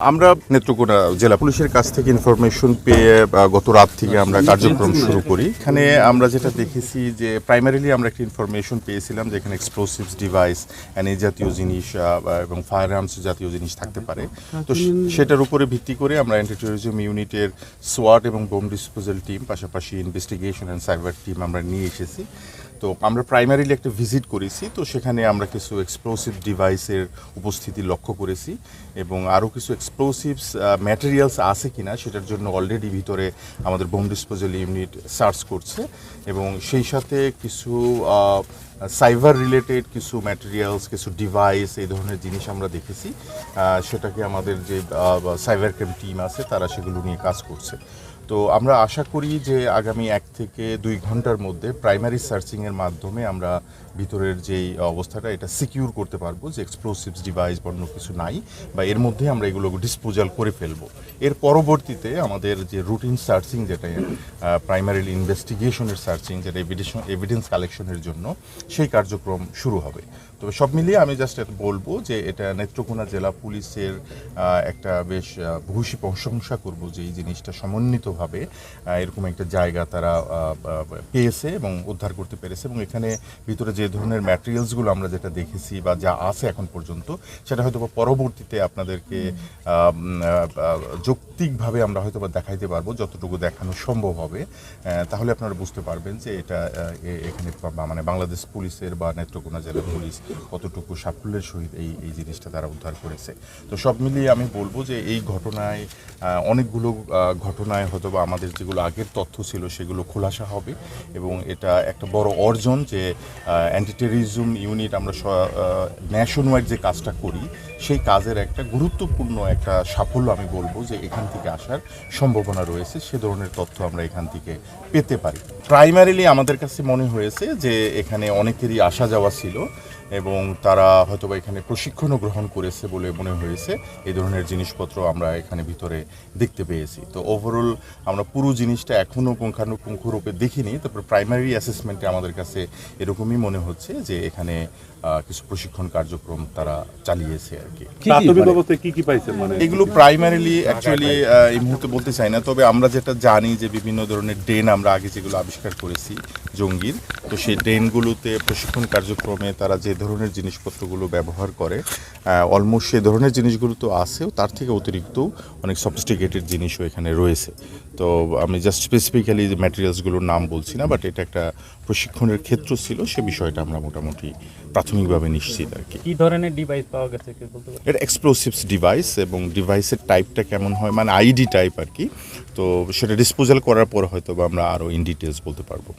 আমরা নেত্রকোনা জেলা পুলিশের কাছ থেকে ইনফরমেশন পেয়ে গত রাত থেকে আমরা কার্যক্রম শুরু করি। এখানে আমরা যেটা দেখেছি যে প্রাইমারিলি আমরা একটা ইনফরমেশন পেয়েছিলাম যে এখানে এক্সপ্লোসিভস ডিভাইস এই জাতীয় জিনিস এবং ফায়ার আর্মস জাতীয় জিনিস থাকতে পারে। তো সেটার উপরে ভিত্তি করে আমরা অ্যান্টি টেরোরিজম ইউনিটের সোয়াট এবং বোম ডিসপোজাল টিম, পাশাপাশি ইনভেস্টিগেশন অ্যান্ড সাইবার টিম আমরা নিয়ে এসেছি। তো আমরা প্রাইমারিলি একটা ভিজিট করেছি, তো সেখানে আমরা কিছু এক্সপ্লোসিভ ডিভাইসের উপস্থিতি লক্ষ্য করেছি এবং আরও কিছু এক্সপ্লোসিভস ম্যাটেরিয়ালস আছে কিনা সেটার জন্য অলরেডি ভিতরে আমাদের বোম ডিসপোজাল ইউনিট সার্চ করছে এবং সেই সাথে কিছু সাইবার রিলেটেড কিছু ম্যাটেরিয়ালস, কিছু ডিভাইস, এই ধরনের জিনিস আমরা দেখেছি। সেটাকে আমাদের যে সাইবার ক্রাইম টিম আছে তারা সেগুলো নিয়ে কাজ করছে। তো আমরা আশা করি যে আগামী 1 থেকে 2 ঘন্টার মধ্যে প্রাইমারি সার্চিংয়ের মাধ্যমে আমরা ভিতরের যেই অবস্থাটা এটা সিকিউর করতে পারবো যে এক্সপ্লোসিভস ডিভাইস বন্য কিছু নাই বা এর মধ্যে আমরা এগুলো ডিসপোজাল করে ফেলবো। এর পরবর্তীতে আমাদের যে রুটিন সার্চিং, যেটা প্রাইমারিলি ইনভেস্টিগেশনের সার্চিং, যেটা এভিডেন্স কালেকশনের জন্য, সেই কার্যক্রম শুরু হবে। তবে সব মিলিয়ে আমি জাস্ট বলবো যে এটা নেত্রকোনা জেলা পুলিশের একটা বেশ ভূয়সী প্রশংসা করব যে এই জিনিসটা সমন্বিতভাবে এরকম একটা জায়গা তারা পেয়েছে এবং উদ্ধার করতে পেরেছে। এবং এখানে ভিতরে যে ধরনের ম্যাটেরিয়ালসগুলো আমরা যেটা দেখেছি বা যা আছে এখন পর্যন্ত, সেটা হয়তো বা পরবর্তীতে আপনাদেরকে যৌক্তিকভাবে আমরা হয়তো বা দেখাইতে পারবো, যতটুকু দেখানো সম্ভব হবে। তাহলে আপনারা বুঝতে পারবেন যে এটা এখানে মানে বাংলাদেশ পুলিশের বা নেত্রকোনা জেলা পুলিশ কতটুকু সাফল্যের সহিত এই জিনিসটা তারা উদ্ধার করেছে। তো সব মিলিয়ে আমি বলবো যে এই ঘটনায় অনেকগুলো ঘটনায় হয়তো বা আমাদের যেগুলো আগের তথ্য ছিল সেগুলো খোলাসা হবে এবং এটা একটা বড় অর্জন যে অ্যান্টি টেররিজম ইউনিট আমরা ন্যাশন ওয়াইড যে কাজটা করি সেই কাজের একটা গুরুত্বপূর্ণ একটা সাফল্য আমি বলবো যে এখান থেকে আসার সম্ভাবনা রয়েছে। সে ধরনের তথ্য আমরা এখান থেকে পেতে পারি। প্রাইমারিলি আমাদের কাছে মনে হয়েছে যে এখানে অনেকেরই আসা যাওয়া ছিল এবং তারা হয়তোবা এখানে প্রশিক্ষণও গ্রহণ করেছে বলে মনে হয়েছে। এই ধরনের জিনিসপত্র আমরা এখানে ভিতরে দেখতে পেয়েছি। তো ওভারঅল আমরা পুরো জিনিসটা এখনও পুঙ্খানুপুঙ্খরূপে দেখিনি, তারপর প্রাইমারি অ্যাসেসমেন্টে আমাদের কাছে এরকমই মনে হচ্ছে যে এখানে কিছু প্রশিক্ষণ কার্যক্রম তারা চালিয়েছে আর কি। এগুলো প্রাইমারিলি অ্যাকচুয়ালি এই মুহূর্তে বলতে চাই না, তবে আমরা যেটা জানি যে বিভিন্ন ধরনের ড্রেন আমরা আগে যেগুলো আবিষ্কার করেছি জঙ্গির, তো সেই ড্রেনগুলোতে প্রশিক্ষণ কার্যক্রমে তারা যে ধরনের জিনিসপত্রগুলো ব্যবহার করে অলমোস্ট সেই ধরনের জিনিসগুলো তো আছেও, তার থেকে অতিরিক্ত অনেক সফিস্টিকেটেড জিনিসও এখানে রয়েছে। তো আমি জাস্ট স্পেসিফিক্যালি যে ম্যাটেরিয়ালসগুলোর নাম বলছি না, বাট এটা একটা প্রশিক্ষণের ক্ষেত্র ছিল, সে বিষয়টা আমরা মোটামুটি প্রাথমিকভাবে নিশ্চিত আর কি। কি ধরনের ডিভাইস পাওয়া গেছে বলতে পারেন? এটা এক্সপ্লোসিভস ডিভাইস এবং ডিভাইসের টাইপটা কেমন হয়, মানে আইডি টাইপ আর কি। তো সেটা ডিসপোজাল করার পর হয়তো বা আমরা আরও ইন ডিটেলস বলতে পারবো।